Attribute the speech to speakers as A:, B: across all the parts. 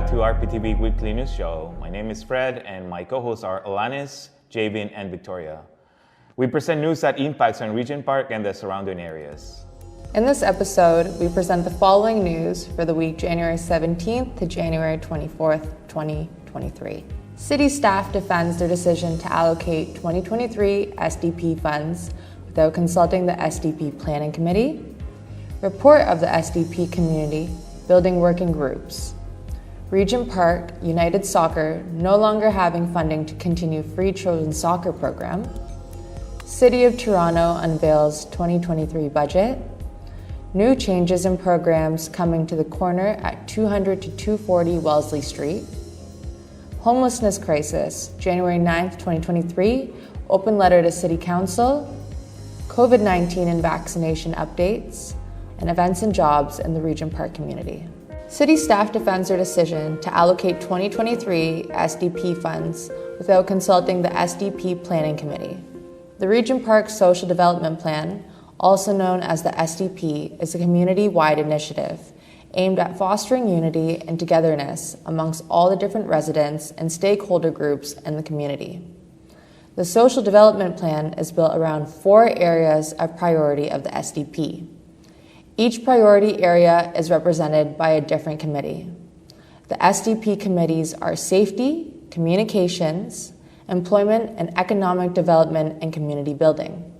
A: back to RPTV Weekly News Show. My name is Fred and my co-hosts are Allanis, Jabin, and Victoria. We present news that impacts on Regent Park and the surrounding areas.
B: In this episode, we present the following news for the week January 17th to January 24th, 2023. City staff defends their decision to allocate 2023 SDP funds without consulting the SDP Planning Committee. Report of the SDP Community Building Working Groups. Regent Park United Soccer no longer having funding to continue free children's soccer program. City of Toronto unveils 2023 budget. New changes in programs coming to the corner at 200 to 240 Wellesley Street. Homelessness crisis, January 9th, 2023, open letter to City Council. COVID-19 and vaccination updates, and events and jobs in the Regent Park community. City staff defends their decision to allocate 2023 SDP funds without consulting the SDP Planning Committee. The Regent Park Social Development Plan, also known as the SDP, is a community-wide initiative aimed at fostering unity and togetherness amongst all the different residents and stakeholder groups in the community. The Social Development Plan is built around 4 areas of priority of the SDP. Each priority area is represented by a different committee. The SDP committees are safety, communications, employment and economic development, and community building.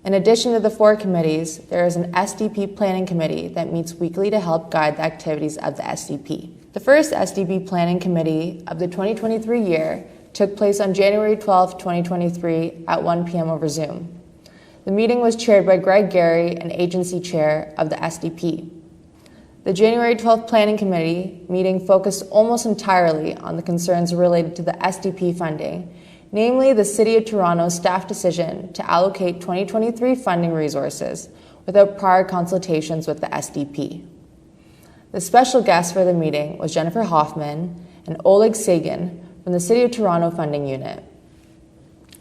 B: In addition to the 4 committees, there is an SDP Planning Committee that meets weekly to help guide the activities of the SDP. The first SDP Planning Committee of the 2023 year took place on January 12, 2023 at 1 p.m. over Zoom. The meeting was chaired by Greg Gary, an agency chair of the SDP. The January 12th Planning Committee meeting focused almost entirely on the concerns related to the SDP funding, namely the City of Toronto's staff decision to allocate 2023 funding resources without prior consultations with the SDP. The special guest for the meeting was Jennifer Hoffman and Oleg Sagan from the City of Toronto Funding Unit.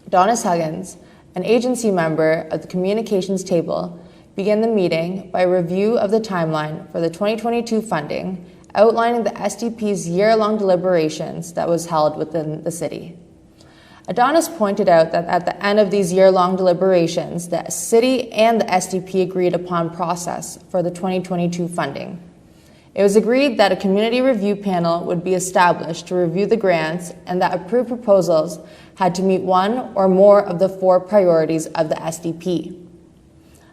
B: Adonis Huggins, an agency member of the communications table, began the meeting by a review of the timeline for the 2022 funding, outlining the SDP's year-long deliberations that was held within the city. Adonis pointed out that at the end of these year-long deliberations, the city and the SDP agreed upon process for the 2022 funding. It was agreed that a community review panel would be established to review the grants and that approved proposals had to meet one or more of the 4 priorities of the SDP.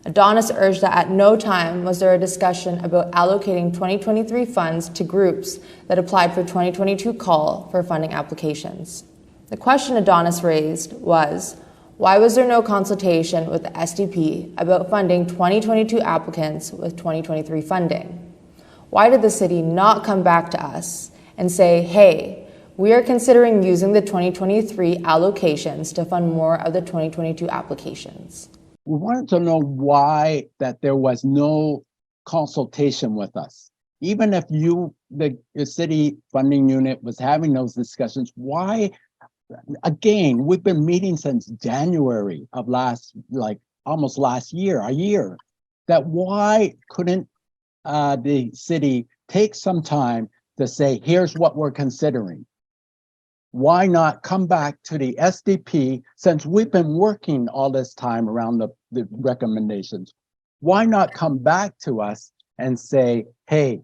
B: Adonis urged that at no time was there a discussion about allocating 2023 funds to groups that applied for 2022 call for funding applications. The question Adonis raised was, why was there no consultation with the SDP about funding 2022 applicants with 2023 funding? Why did the city not come back to us and say, hey, we are considering using the 2023 allocations to fund more of the 2022 applications?
C: We wanted to know why that there was no consultation with us. Even if the city funding unit was having those discussions, why? Again, we've been meeting since January of almost last year, a year. That why couldn't the city take some time to say, here's what we're considering? Why not come back to the SDP, since we've been working all this time around the recommendations? Why not come back to us and say, hey,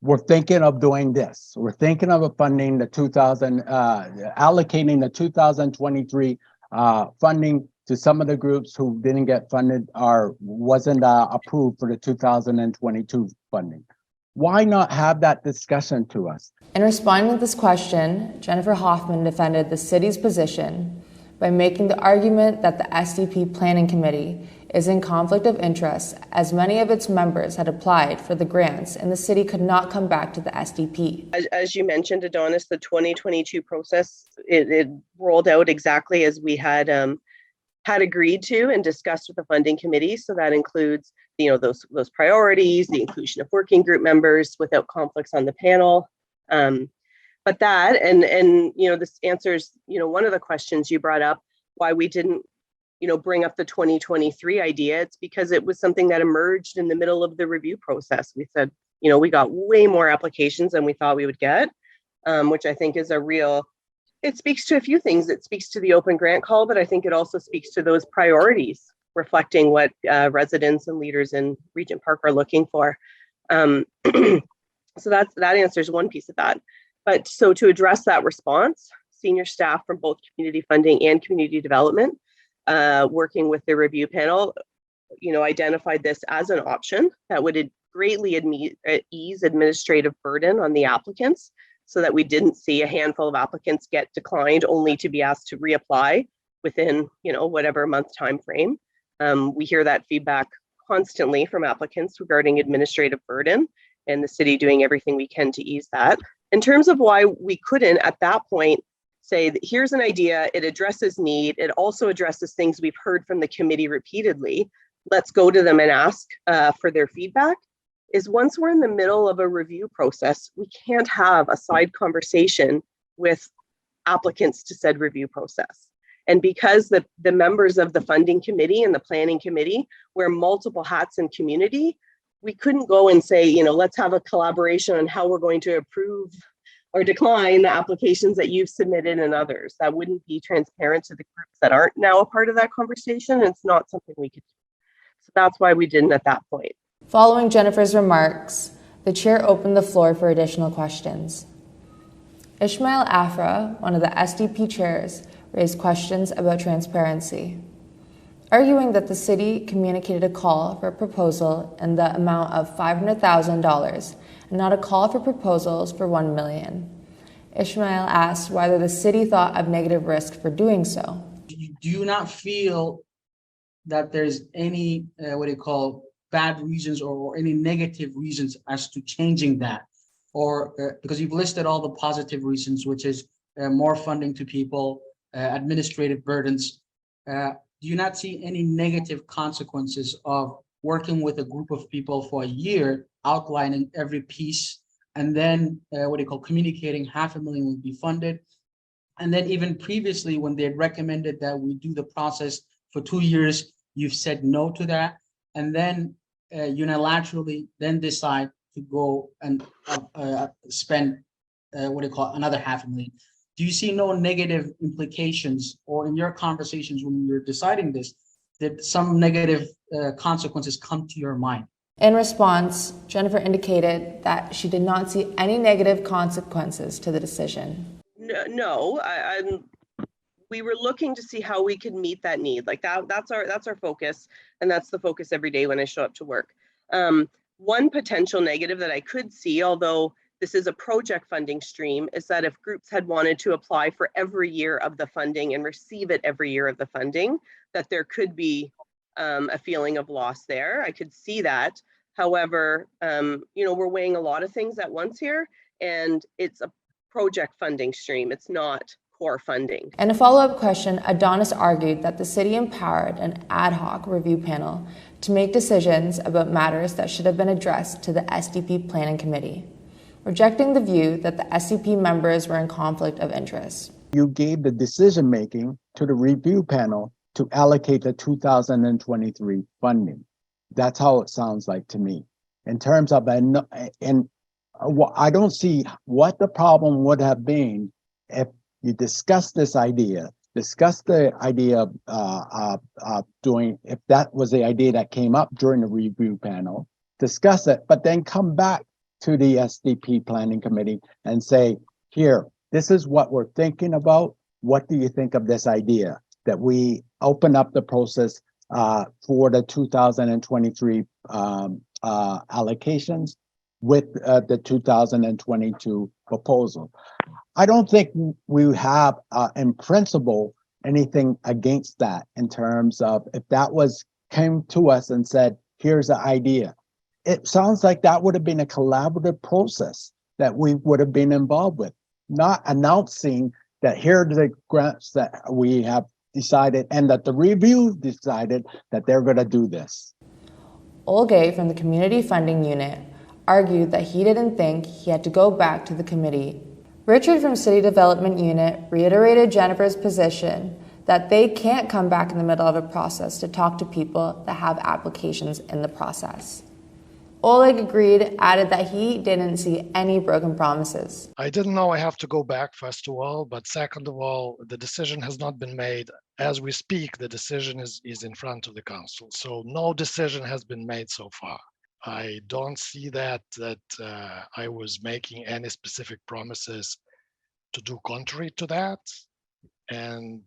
C: we're thinking of doing this. We're thinking of funding the allocating the 2023 funding to some of the groups who didn't get funded or wasn't approved for the 2022 funding. Why not have that discussion to us?
B: In responding to this question, Jennifer Hoffman defended the city's position by making the argument that the SDP Planning Committee is in conflict of interest, as many of its members had applied for the grants and the city could not come back to the SDP.
D: As you mentioned, Adonis, the 2022 process, it rolled out exactly as we had agreed to and discussed with the funding committee. So that includes, those priorities, the inclusion of working group members without conflicts on the panel. But that, and this answers, one of the questions you brought up, why we didn't, bring up the 2023 idea. It's because it was something that emerged in the middle of the review process. We said, we got way more applications than we thought we would get, which I think is it speaks to a few things. It speaks to the open grant call, but I think it also speaks to those priorities reflecting what residents and leaders in Regent Park are looking for. So that answers one piece of that. But so to address that response, senior staff from both community funding and community development, working with the review panel, identified this as an option that would greatly ease administrative burden on the applicants, so that we didn't see a handful of applicants get declined only to be asked to reapply within, whatever month time frame. We hear that feedback constantly from applicants regarding administrative burden, and the city doing everything we can to ease that. In terms of why we couldn't at that point say that here's an idea, it addresses need, it also addresses things we've heard from the committee repeatedly, let's go to them and ask for their feedback, is once we're in the middle of a review process, we can't have a side conversation with applicants to said review process. And because the members of the funding committee and the planning committee wear multiple hats in community, we couldn't go and say, let's have a collaboration on how we're going to approve or decline the applications that you've submitted and others. That wouldn't be transparent to the groups that aren't now a part of that conversation. And it's not something we could do. So that's why we didn't at that point.
B: Following Jennifer's remarks, the chair opened the floor for additional questions. Ismail Afra, one of the SDP chairs, raised questions about transparency, arguing that the city communicated a call for a proposal in the amount of $500,000 and not a call for proposals for $1 million. Ismail asked whether the city thought of negative risk for doing so.
E: Do you not feel that there's any, bad reasons or any negative reasons as to changing that? Or because you've listed all the positive reasons, which is more funding to people, administrative burdens. Do you not see any negative consequences of working with a group of people for a year, outlining every piece, and then communicating $500,000 would be funded? And then even previously, when they had recommended that we do the process for 2 years, you've said no to that, and then unilaterally then decide to go and spend another $500,000. Do you see no negative implications, or in your conversations when you're deciding this, did some negative consequences come to your mind?
B: In response, Jennifer indicated that she did not see any negative consequences to the decision.
D: No, we were looking to see how we could meet that need. Like that's our focus, and that's the focus every day when I show up to work. One potential negative that I could see, although this is a project funding stream, is that if groups had wanted to apply for every year of the funding and receive it every year of the funding, that there could be a feeling of loss there. I could see that. However, we're weighing a lot of things at once here, and it's a project funding stream. It's not core funding.
B: In a follow-up question, Adonis argued that the city empowered an ad hoc review panel to make decisions about matters that should have been addressed to the SDP Planning Committee, rejecting the view that the SDP members were in conflict of interest.
C: You gave the decision-making to the review panel to allocate the 2023 funding. That's how it sounds like to me. In terms of, I don't see what the problem would have been if you discuss the idea of doing, if that was the idea that came up during the review panel, discuss it, but then come back to the SDP Planning Committee and say, here, this is what we're thinking about. What do you think of this idea? That we open up the process for the 2023 allocations with the 2022 proposal. I don't think we have, in principle, anything against that in terms of if that came to us and said, here's the idea. It sounds like that would have been a collaborative process that we would have been involved with, not announcing that here are the grants that we have decided and that the review decided that they're going to do this.
B: Olgay from the Community Funding Unit argued that he didn't think he had to go back to the committee. Richard from City Development Unit reiterated Jennifer's position that they can't come back in the middle of a process to talk to people that have applications in the process. Oleg agreed, added that he didn't see any broken promises.
F: I didn't know I have to go back, first of all, but second of all, the decision has not been made. As we speak, the decision is in front of the council. So no decision has been made so far. I don't see that I was making any specific promises to do contrary to that. And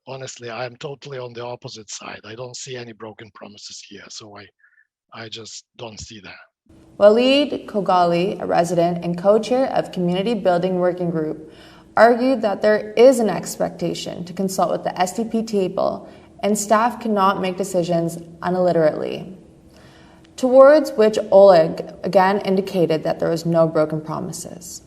F: honestly, I'm totally on the opposite side. I don't see any broken promises here. So I just don't see that.
B: Walid Kogali, a resident and co-chair of Community Building Working Group, argued that there is an expectation to consult with the SDP table and staff cannot make decisions unilaterally. Towards which Oleg again indicated that there was no broken promises.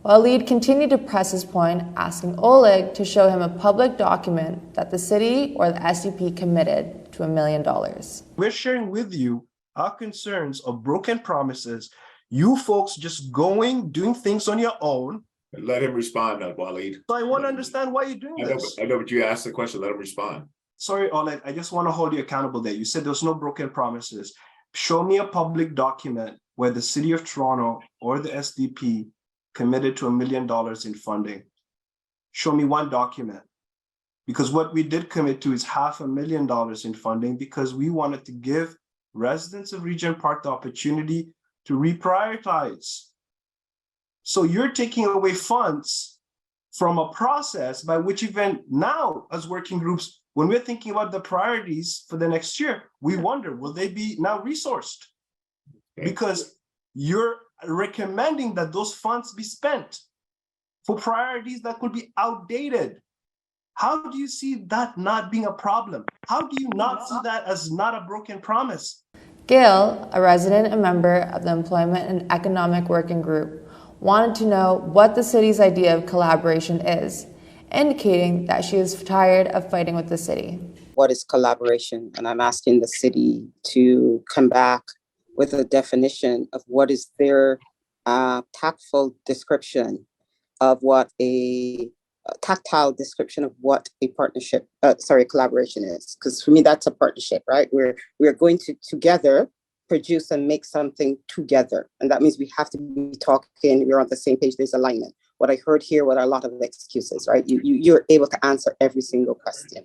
B: Walid continued to press his point, asking Oleg to show him a public document that the city or the SDP committed to $1 million.
G: We're sharing with you our concerns of broken promises, you folks just doing things on your own.
H: Let him respond, Walid.
G: So I want to understand why you're doing this.
H: I know, but you asked the question, let him respond.
G: Sorry, Oleg, I just want to hold you accountable there. You said there's no broken promises. Show me a public document where the City of Toronto or the SDP committed to $1 million in funding. Show me one document. Because what we did commit to is $500,000 in funding because we wanted to give residents of Regent Park the opportunity to reprioritize. So you're taking away funds from a process by which even now as working groups, when we're thinking about the priorities for the next year, we wonder, will they be now resourced? Because you're recommending that those funds be spent for priorities that could be outdated. How do you see that not being a problem? How do you not see that as not a broken promise?
B: Gail, a resident and member of the Employment and Economic Working Group, wanted to know what the city's idea of collaboration is, indicating that she is tired of fighting with the city.
I: What is collaboration? And I'm asking the city to come back with a definition of what is their tactile description of what a collaboration is. Because for me, that's a partnership, right? We're going to together produce and make something together. And that means we have to be talking, we're on the same page, there's alignment. What I heard here were a lot of excuses, right? You're able to answer every single question.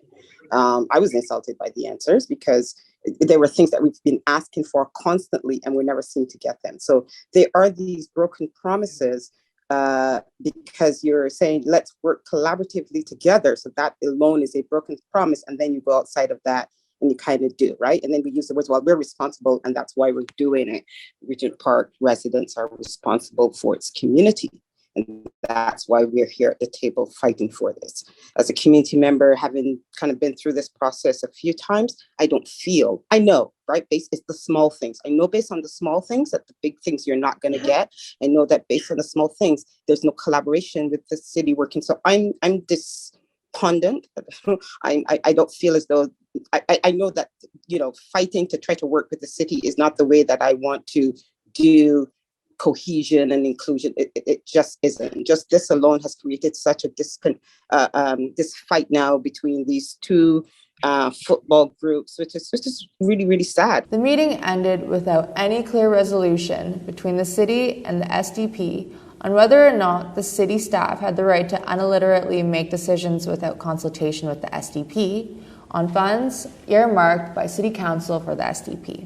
I: I was insulted by the answers because there were things that we've been asking for constantly and we never seem to get them. So there are these broken promises because you're saying, let's work collaboratively together. So that alone is a broken promise. And then you go outside of that and you kind of do, right? And then we use the words, well, we're responsible and that's why we're doing it. Regent Park residents are responsible for its community. And that's why we're here at the table fighting for this. As a community member, having kind of been through this process a few times, I know, right? It's the small things. I know based on the small things that the big things you're not going to get. I know that based on the small things, there's no collaboration with the city working. So I'm despondent. I don't feel as though, I know that, fighting to try to work with the city is not the way that I want to do cohesion and inclusion. It just isn't. Just this alone has created such a this fight now between these two football groups, which is really, really sad.
B: The meeting ended without any clear resolution between the city and the SDP on whether or not the city staff had the right to unilaterally make decisions without consultation with the SDP on funds earmarked by City Council for the SDP.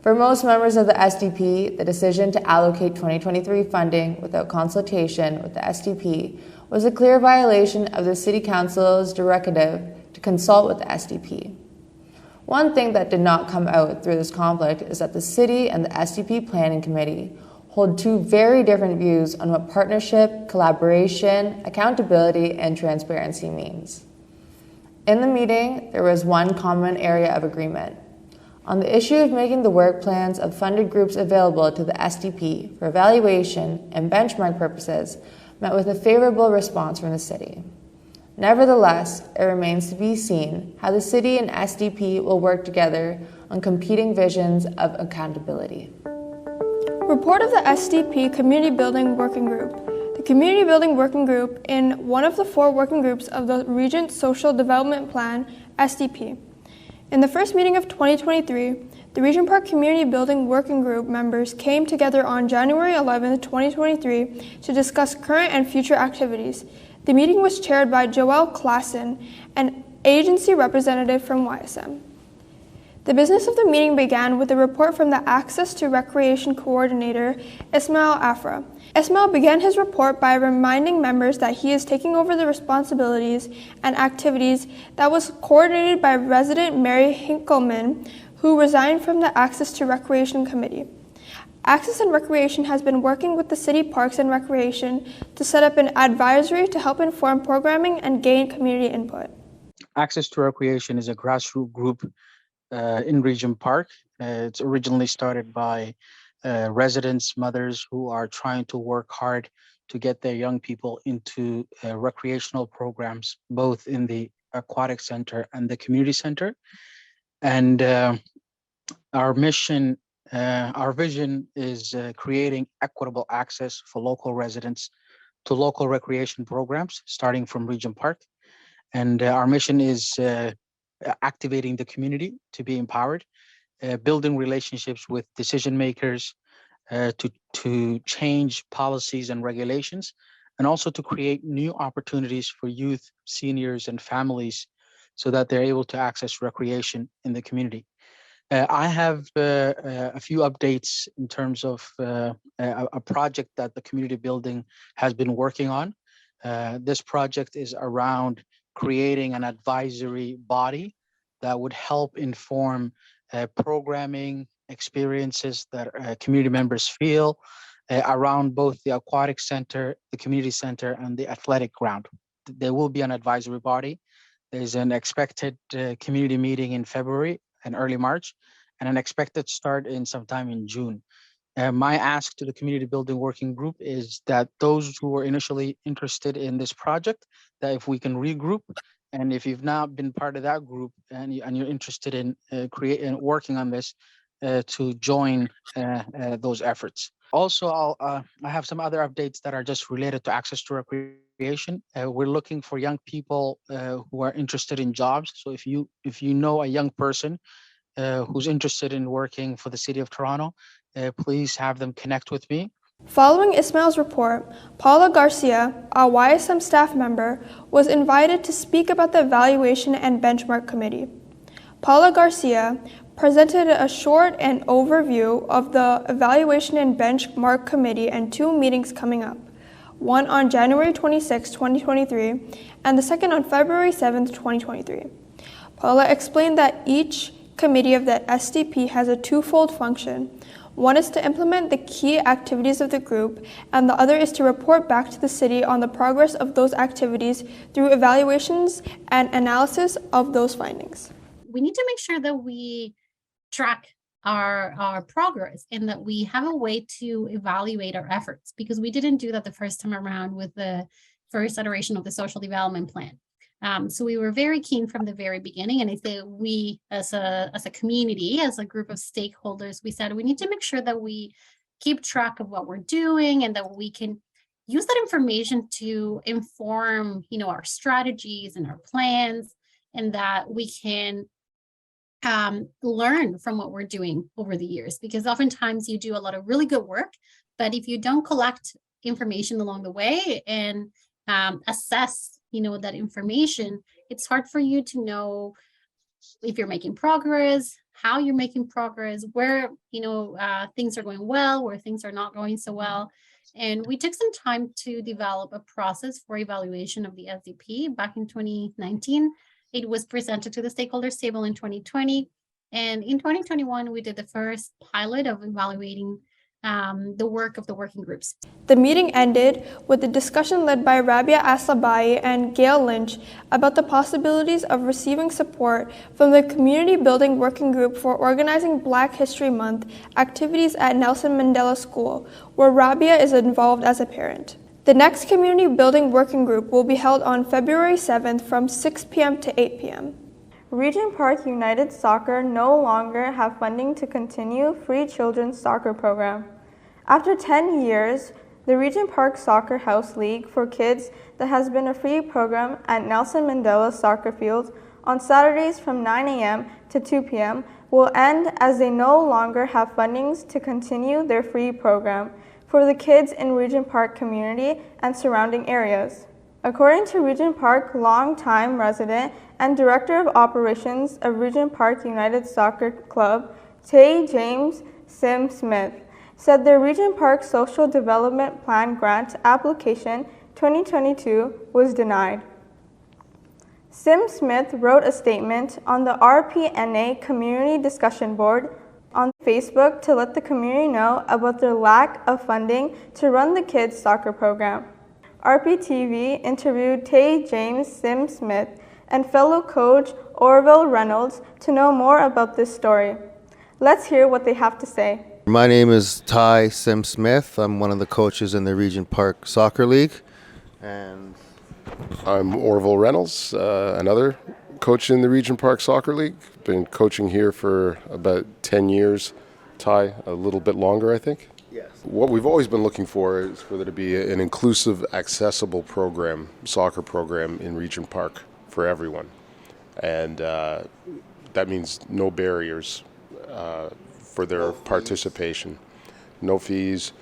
B: For most members of the SDP, the decision to allocate 2023 funding without consultation with the SDP was a clear violation of the City Council's directive to consult with the SDP. One thing that did not come out through this conflict is that the City and the SDP Planning Committee hold two very different views on what partnership, collaboration, accountability, and transparency means. In the meeting, there was one common area of agreement on the issue of making the work plans of funded groups available to the SDP for evaluation and benchmark purposes, met with a favorable response from the city. Nevertheless, it remains to be seen how the city and SDP will work together on competing visions of accountability.
J: Report of the SDP Community Building Working Group. The Community Building Working Group in one of the 4 working groups of the Regent Social Development Plan, SDP. In the first meeting of 2023, the Regent Park Community Building Working Group members came together on January 11, 2023 to discuss current and future activities. The meeting was chaired by Joelle Klassen, an agency representative from YSM. The business of the meeting began with a report from the Access to Recreation Coordinator, Ismail Afra. Ismail began his report by reminding members that he is taking over the responsibilities and activities that was coordinated by resident Mary Hinckelman, who resigned from the Access to Recreation Committee. Access and Recreation has been working with the City Parks and Recreation to set up an advisory to help inform programming and gain community input.
K: Access to Recreation is a grassroots group in Regent Park. It's originally started by residents, mothers who are trying to work hard to get their young people into recreational programs, both in the aquatic center and the community center. And our mission, our vision is creating equitable access for local residents to local recreation programs, starting from Regent Park. And our mission is activating the community to be empowered, building relationships with decision makers to change policies and regulations, and also to create new opportunities for youth, seniors, and families so that they're able to access recreation in the community. I have a few updates in terms of a project that the community building has been working on. This project is around creating an advisory body that would help inform programming experiences that community members feel around both the aquatic center, the community center, and the athletic ground. There will be an advisory body. There's an expected community meeting in February and early March, and an expected start in sometime in June. My ask to the community building working group is that those who were initially interested in this project, that if we can regroup, and if you've not been part of that group and you're interested in creating working on this, to join those efforts. Also, I have some other updates that are just related to access to recreation. We're looking for young people who are interested in jobs. So if you know a young person who's interested in working for the City of Toronto, please have them connect with me.
J: Following Ismail's report, Paula Garcia, a YSM staff member, was invited to speak about the Evaluation and Benchmark Committee. Paula Garcia presented a short and overview of the Evaluation and Benchmark Committee and two meetings coming up, one on January 26, 2023, and the second on February 7, 2023. Paula explained that each committee of the SDP has a twofold function. One is to implement the key activities of the group, and the other is to report back to the city on the progress of those activities through evaluations and analysis of those findings.
L: We need to make sure that we track our progress and that we have a way to evaluate our efforts, because we didn't do that the first time around with the first iteration of the social development plan. So we were very keen from the very beginning, and I say we as a community, as a group of stakeholders, we said we need to make sure that we keep track of what we're doing and that we can use that information to inform, our strategies and our plans, and that we can learn from what we're doing over the years, because oftentimes you do a lot of really good work, but if you don't collect information along the way and assess that information, it's hard for you to know if you're making progress, how you're making progress, where things are going well, where things are not going so well. And we took some time to develop a process for evaluation of the SDP back in 2019. It was presented to the stakeholders table in 2020. And in 2021, we did the first pilot of evaluating the work of the working groups.
J: The meeting ended with a discussion led by Rabia Aslabai and Gail Lynch about the possibilities of receiving support from the Community Building Working Group for organizing Black History Month activities at Nelson Mandela School, where Rabia is involved as a parent. The next Community Building Working Group will be held on February 7th from 6 p.m. to 8 p.m. Regent Park United Soccer no longer have funding to continue free children's soccer program. After 10 years, the Regent Park Soccer House League for Kids that has been a free program at Nelson Mandela Soccer Field on Saturdays from 9 a.m. to 2 p.m. will end as they no longer have fundings to continue their free program for the kids in Regent Park community and surrounding areas. According to Regent Park longtime resident and Director of Operations of Regent Park United Soccer Club, Tay James Smith, said their Regent Park Social Development Plan grant application 2022 was denied. Smith wrote a statement on the RPNA Community Discussion Board on Facebook to let the community know about their lack of funding to run the kids' soccer program. RPTV interviewed Tay James Smith and fellow coach Orville Reynolds to know more about this story. Let's hear what they have to say.
M: My name is Ty Smith. I'm one of the coaches in the Regent Park Soccer League. And
N: I'm Orville Reynolds, another coach in the Regent Park Soccer League. Been coaching here for about 10 years. Ty, a little bit longer, I think.
M: yes,
N: What we've always been looking for is for there to be an inclusive, accessible program, soccer program in Regent Park for everyone. And that means no barriers for their participation. No fees.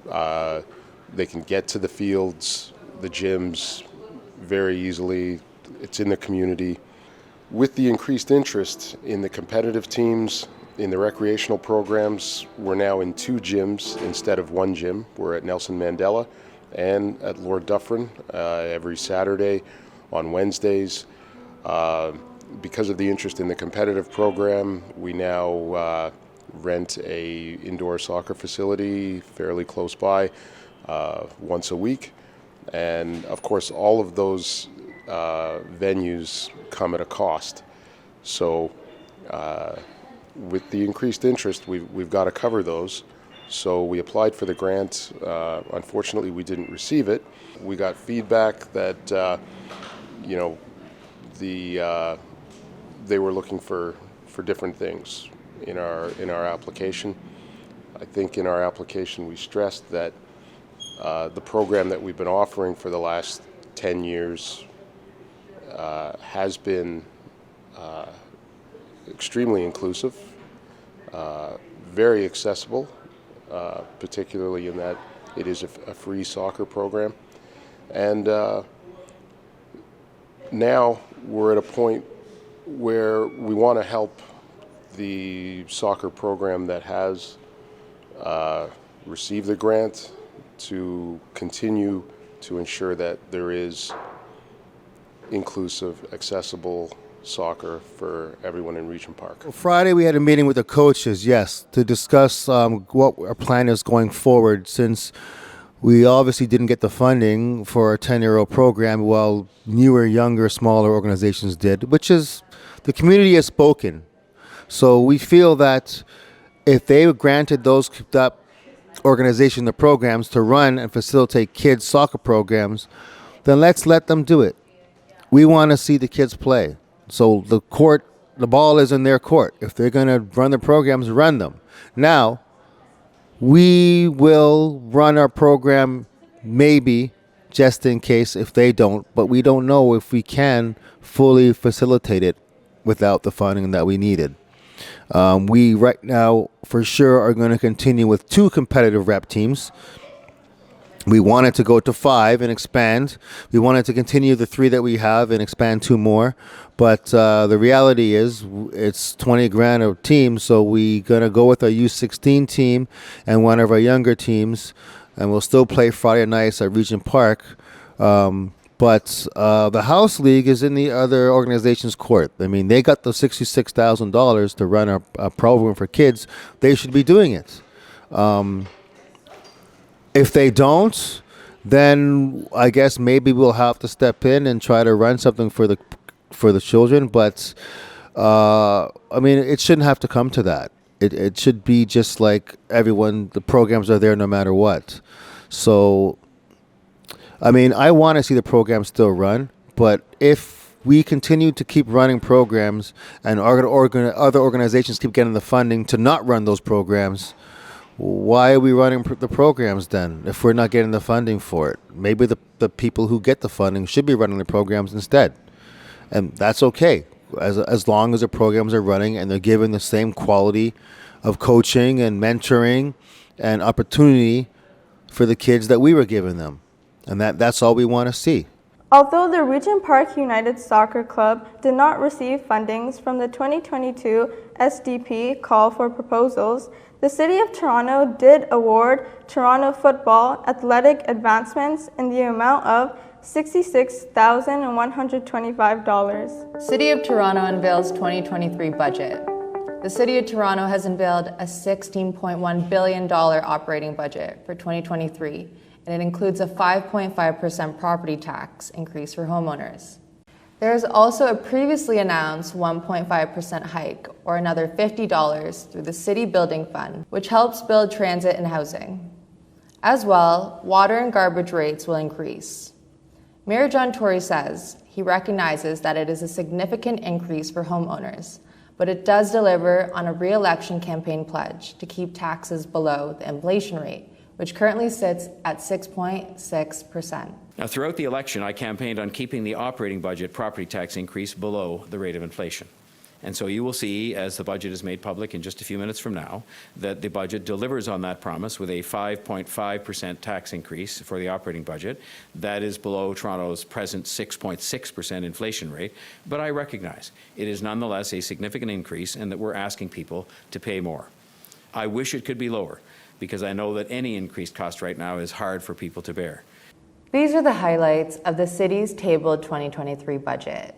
N: They can get to the fields, the gyms very easily. It's in the community. With the increased interest in the competitive teams, in the recreational programs, we're now in 2 gyms instead of 1 gym. We're at Nelson Mandela and at Lord Dufferin every Saturday, on Wednesdays. Because of the interest in the competitive program, we now rent a indoor soccer facility fairly close by once a week. And of course, all of those venues come at a cost. So with the increased interest, we've got to cover those. So we applied for the grant. Unfortunately, we didn't receive it. We got feedback that they were looking for different things in our application. I think in our application we stressed that the program that we've been offering for the last 10 years has been extremely inclusive, very accessible, particularly in that it is a free soccer program. And now we're at a point where we want to help the soccer program that has received the grant to continue to ensure that there is inclusive, accessible soccer for everyone in Regent Park.
M: Friday we had a meeting with the coaches, yes, to discuss what our plan is going forward, since we obviously didn't get the funding for a 10-year-old program while newer, younger, smaller organizations did, which is the community has spoken. So we feel that if they granted that organization the programs to run and facilitate kids' soccer programs, then let's let them do it. We want to see the kids play. So the ball is in their court. If they're going to run the programs, run them. Now, we will run our program maybe just in case if they don't, but we don't know if we can fully facilitate it without the funding that we needed. We right now for sure are going to continue with 2 competitive rep teams. We wanted to go to 5 and expand. We wanted to continue the 3 that we have and expand 2 more. But the reality is it's $20,000 a team, so we're going to go with our U16 team and one of our younger teams, and we'll still play Friday nights at Regent Park. But the House League is in the other organization's court. I mean, they got the $66,000 to run a program for kids. They should be doing it. If they don't, then I guess maybe we'll have to step in and try to run something for the children. But I mean, it shouldn't have to come to that. It should be just like everyone. The programs are there no matter what. So, I mean, I want to see the program still run. But if we continue to keep running programs and other organizations keep getting the funding to not run those programs, why are we running the programs then if we're not getting the funding for it? Maybe the people who get the funding should be running the programs instead. And that's okay. as long as the programs are running and they're given the same quality of coaching and mentoring and opportunity for the kids that we were giving them. And that's all we want to see.
J: Although the Regent Park United Soccer Club did not receive fundings from the 2022 SDP Call for Proposals, the City of Toronto did award Toronto Football athletic advancements in the amount of $66,125.
B: City of Toronto unveils 2023 budget. The City of Toronto has unveiled a $16.1 billion operating budget for 2023, and it includes a 5.5% property tax increase for homeowners. There is also a previously announced 1.5% hike, or another $50 through the City Building Fund, which helps build transit and housing. As well, water and garbage rates will increase. Mayor John Tory says he recognizes that it is a significant increase for homeowners, but it does deliver on a re-election campaign pledge to keep taxes below the inflation rate, which currently sits at 6.6%.
O: Now, throughout the election, I campaigned on keeping the operating budget property tax increase below the rate of inflation. And so you will see, as the budget is made public in just a few minutes from now, that the budget delivers on that promise with a 5.5% tax increase for the operating budget. That is below Toronto's present 6.6% inflation rate. But I recognize it is nonetheless a significant increase and that we're asking people to pay more. I wish it could be lower, because I know that any increased cost right now is hard for people to bear.
B: These are the highlights of the city's tabled 2023 budget.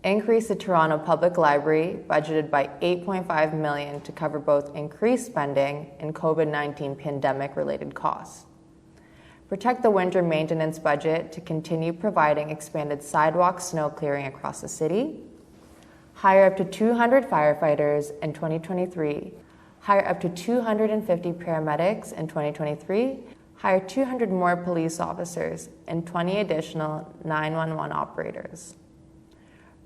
B: Increase the Toronto Public Library budgeted by $8.5 million to cover both increased spending and COVID-19 pandemic-related costs. Protect the winter maintenance budget to continue providing expanded sidewalk snow clearing across the city. Hire up to 200 firefighters in 2023. Hire up to 250 paramedics in 2023. Hire 200 more police officers and 20 additional 911 operators.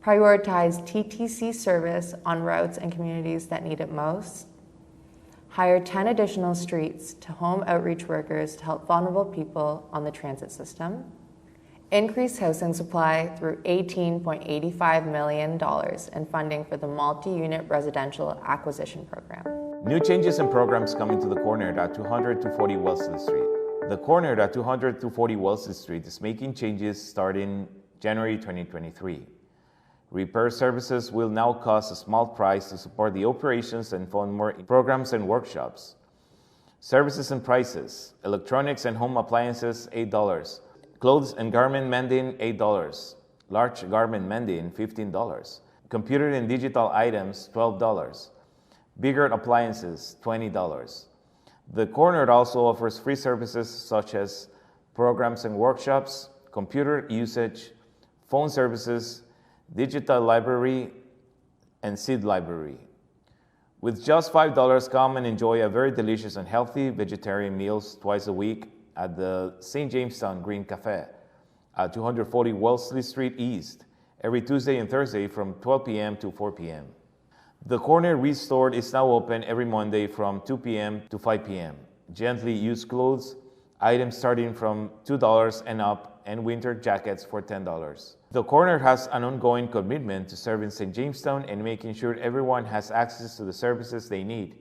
B: Prioritize TTC service on routes and communities that need it most. Hire 10 additional streets to home outreach workers to help vulnerable people on the transit system. Increase housing supply through $18.85 million in funding for the multi-unit residential acquisition program.
A: New changes and programs coming to the corner at 200-240 Wellesley Street. The corner at 200-240 Wellesley Street is making changes starting January 2023. Repair services will now cost a small price to support the operations and fund more programs and workshops. Services and prices: electronics and home appliances, $8. Clothes and garment mending, $8. Large garment mending, $15. Computer and digital items, $12. Bigger appliances, $20. The corner also offers free services such as programs and workshops, computer usage, phone services, digital library, and seed library. With just $5, come and enjoy a very delicious and healthy vegetarian meals twice a week at the St. Jamestown Green Cafe at 240 Wellesley Street East, every Tuesday and Thursday from 12 p.m. to 4 p.m. The Corner Restored is now open every Monday from 2 p.m. to 5 p.m. Gently used clothes, items starting from $2 and up, and winter jackets for $10. The Corner has an ongoing commitment to serving St. Jamestown and making sure everyone has access to the services they need.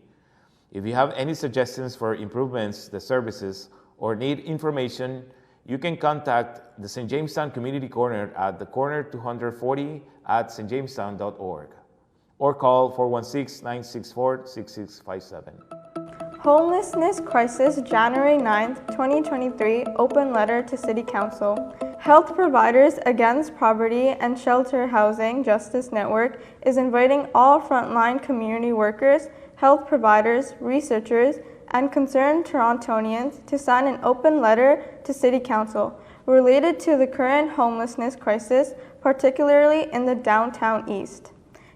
A: If you have any suggestions for improvements to the services or need information, you can contact the St. Jamestown Community Corner at the corner 240 at stjamestown.org or call 416-964-6657.
J: Homelessness Crisis, January 9th, 2023, open letter to City Council. Health Providers Against Poverty and Shelter Housing Justice Network is inviting all frontline community workers, health providers, researchers, and concerned Torontonians to sign an open letter to City Council related to the current homelessness crisis, particularly in the downtown east.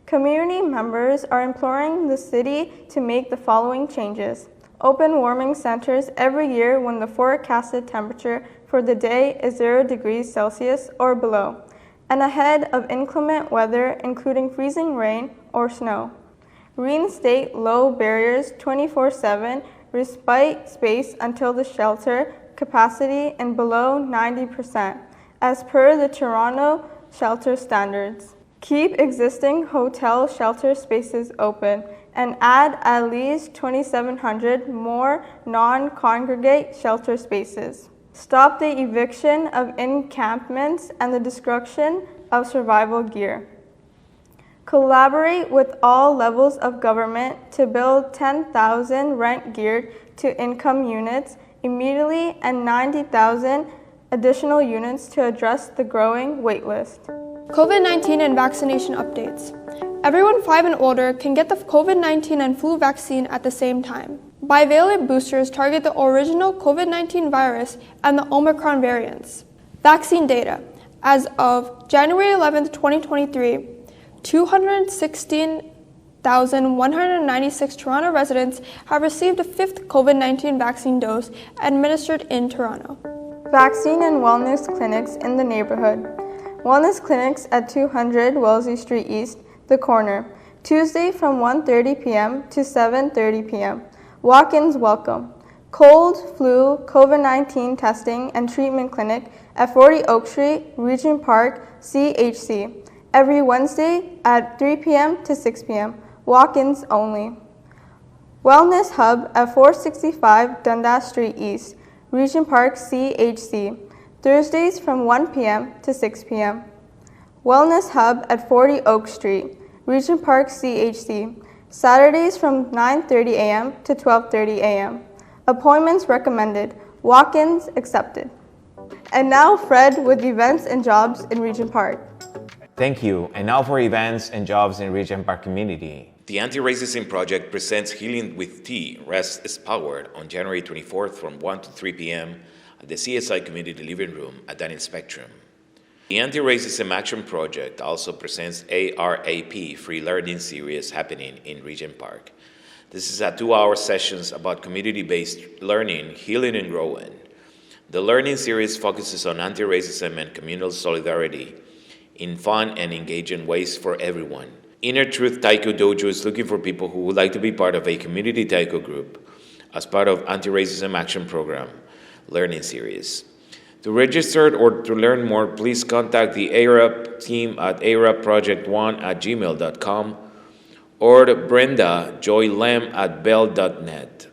J: Community members are imploring the city to make the following changes. Open warming centers every year when the forecasted temperature for the day is 0 degrees Celsius or below, and ahead of inclement weather including freezing rain or snow. Reinstate low barriers 24/7, respite space until the shelter capacity and below 90%, as per the Toronto shelter standards. Keep existing hotel shelter spaces open and add at least 2,700 more non-congregate shelter spaces. Stop the eviction of encampments and the destruction of survival gear. Collaborate with all levels of government to build 10,000 rent-geared to income units immediately and 90,000 additional units to address the growing waitlist. COVID-19 and vaccination updates. Everyone 5 and older can get the COVID-19 and flu vaccine at the same time. Bivalent boosters target the original COVID-19 virus and the Omicron variants. Vaccine data. As of January 11, 2023, 216,196 Toronto residents have received a 5th COVID-19 vaccine dose administered in Toronto. Vaccine and wellness clinics in the neighborhood. Wellness clinics at 200 Wellesley Street East, The Corner, Tuesday from 1:30 p.m. to 7:30 p.m. Walk-ins welcome. Cold, flu, COVID-19 testing and treatment clinic at 40 Oak Street, Regent Park, CHC, every Wednesday at 3 p.m. to 6 p.m. Walk-ins only. Wellness Hub at 465 Dundas Street East, Regent Park, CHC, Thursdays from 1 p.m. to 6 p.m. Wellness Hub at 40 Oak Street, Regent Park, CHC, Saturdays from 9:30 a.m. to 12:30 a.m. Appointments recommended. Walk-ins accepted. And now Fred with events and jobs in Regent Park.
A: Thank you. And now for events and jobs in Regent Park community.
P: The Anti-Racism Project presents Healing with Tea, Rest is Powered on January 24th from 1 to 3 p.m. at the CSI Community Living Room at Dining Spectrum. The Anti-Racism Action Project also presents ARAP Free Learning Series happening in Regent Park. This is a 2-hour sessions about community-based learning, healing, and growing. The learning series focuses on anti-racism and communal solidarity in fun and engaging ways for everyone. Inner Truth Taiko Dojo is looking for people who would like to be part of a community taiko group as part of Anti-Racism Action Program learning series. To register or to learn more, please contact the ARAP team at arapproject1@gmail.com or Brenda Joy Lam at bell.net.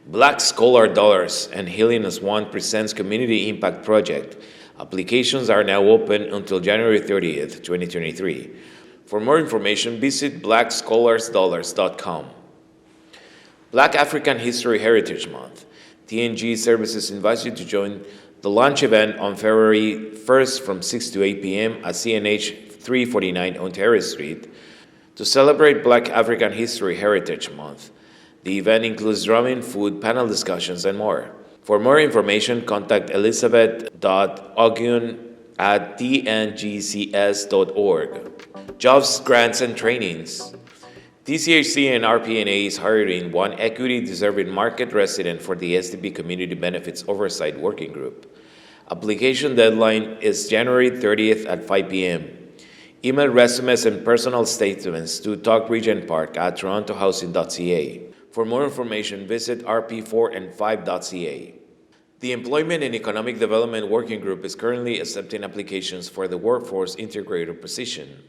P: Black Scholar Dollars and Healing as One presents Community Impact Project. Applications are now open until January 30th, 2023. For more information, visit blackscholarsdollars.com. Black African History Heritage Month. TNG Services invites you to join the launch event on February 1st from 6 to 8 p.m. at CNH 349 Ontario Street to celebrate Black African History Heritage Month. The event includes drumming, food, panel discussions, and more. For more information, contact elizabeth.ogun@tngcs.org. Jobs, grants, and trainings. TCHC and RPNA is hiring one equity-deserving market resident for the SDP Community Benefits Oversight Working Group. Application deadline is January 30th at 5 p.m. Email resumes and personal statements to talkregentpark@torontohousing.ca. For more information, visit rp4and5.ca. The Employment and Economic Development Working Group is currently accepting applications for the Workforce Integrator position.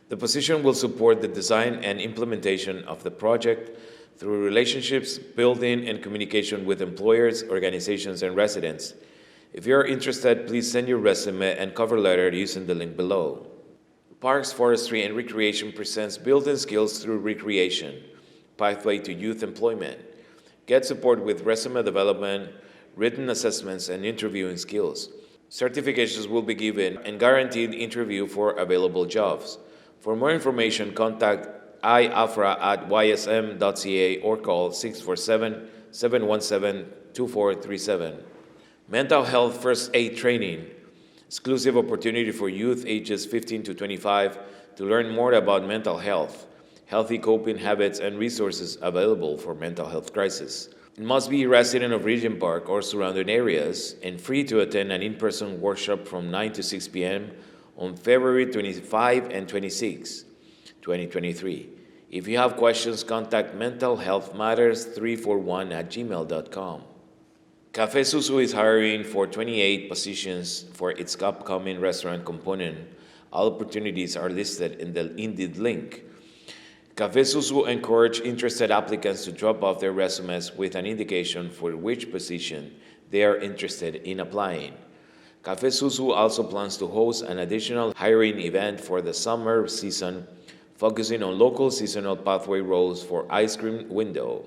P: The position will support the design and implementation of the project through relationships, building, and communication with employers, organizations, and residents. If you are interested, please send your resume and cover letter using the link below. Parks, Forestry, and Recreation presents Building Skills Through Recreation, Pathway to Youth Employment. Get support with resume development, written assessments, and interviewing skills. Certifications will be given and guaranteed interview for available jobs. For more information, contact iafra@ysm.ca or call 647-717-2437. Mental Health First Aid Training. Exclusive opportunity for youth ages 15 to 25 to learn more about mental health, healthy coping habits, and resources available for mental health crisis. It must be a resident of Regent Park or surrounding areas and free to attend an in-person workshop from 9 to 6 p.m. on February 25 and 26, 2023. If you have questions, contact mentalhealthmatters341@gmail.com. Café Susu is hiring for 28 positions for its upcoming restaurant component All opportunities are listed in the Indeed link. Café Susu encourage interested applicants to drop off their resumes with an indication for which position they are interested in applying. Café Susu also plans to host an additional hiring event for the summer season, focusing on local seasonal pathway roles for ice cream window.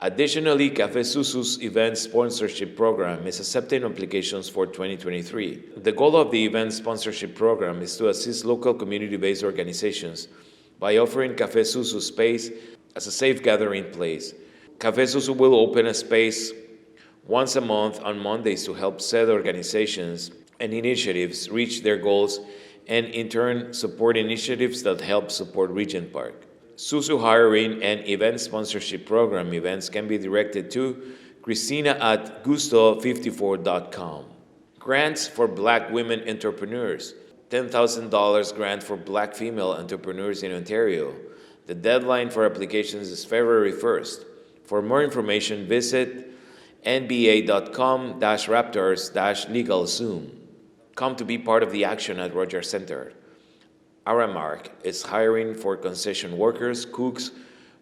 P: Additionally, Café Susu's event sponsorship program is accepting applications for 2023. The goal of the event sponsorship program is to assist local community-based organizations by offering Café Susu space as a safe gathering place. Café Susu will open a space once a month on Mondays to help said organizations and initiatives reach their goals and in turn support initiatives that help support Regent Park. Susu hiring and event sponsorship program events can be directed to Christina@gusto54.com. Grants for Black women entrepreneurs. $10,000 grant for Black female entrepreneurs in Ontario. The deadline for applications is February 1st. For more information, visit nba.com-raptors-legalzoom. Come to be part of the action at Rogers Center. Aramark is hiring for concession workers, cooks,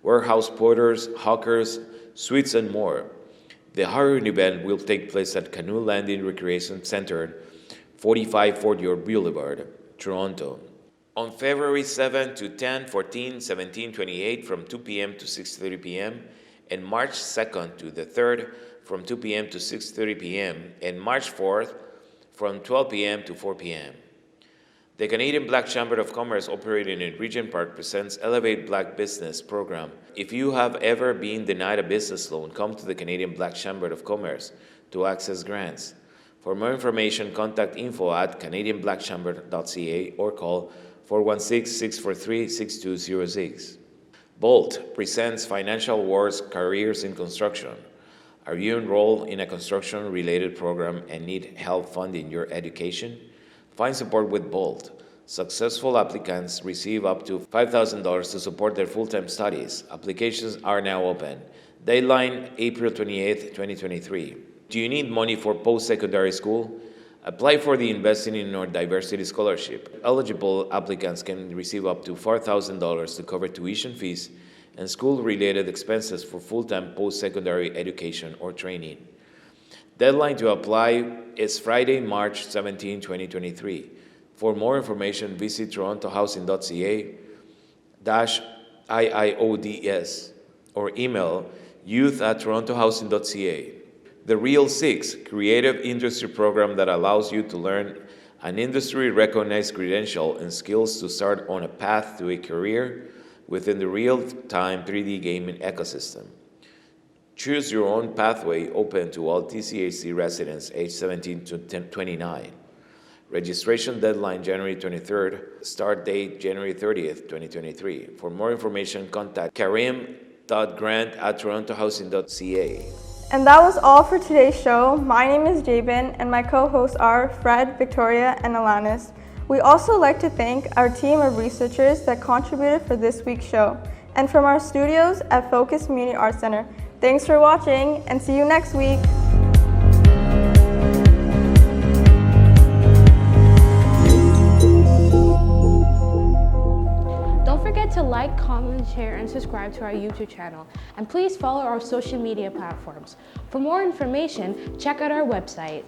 P: warehouse porters, hawkers, suites, and more. The hiring event will take place at Canoe Landing Recreation Center, 45 Fort York Boulevard, Toronto. On February 7 to 10, 14, 17, 28 from 2 p.m. to 6:30 p.m. and March 2nd to the 3rd from 2 p.m. to 6:30 p.m. and March 4th from 12 p.m. to 4 p.m. The Canadian Black Chamber of Commerce operating in Regent Park presents Elevate Black Business program. If you have ever been denied a business loan, come to the Canadian Black Chamber of Commerce to access grants. For more information, contact info@canadianblackchamber.ca or call 416-643-6206. BOLT presents Financial Wars Careers in Construction. Are you enrolled in a construction-related program and need help funding your education? Find support with BOLT. Successful applicants receive up to $5,000 to support their full-time studies. Applications are now open. Deadline, April 28, 2023. Do you need money for post-secondary school? Apply for the Investing in Our Diversity Scholarship. Eligible applicants can receive up to $4,000 to cover tuition fees and school-related expenses for full-time post-secondary education or training. Deadline to apply is Friday, March 17, 2023. For more information, visit torontohousing.ca-IIODS or email youth@torontohousing.ca. The Real Six, creative industry program that allows you to learn an industry-recognized credential and skills to start on a path to a career within the real-time 3D gaming ecosystem. Choose your own pathway, open to all TCAC residents aged 17 to 29. Registration deadline January 23rd, start date January 30th, 2023. For more information, contact karim.grant@torontohousing.ca.
J: And that was all for today's show. My name is Jabin, and my co-hosts are Fred, Victoria, and Allanis. We also like to thank our team of researchers that contributed for this week's show, and from our studios at Focus Community Arts Center. Thanks for watching, and see you next week.
Q: Don't forget to like, comment, share, and subscribe to our YouTube channel. And please follow our social media platforms. For more information, check out our website.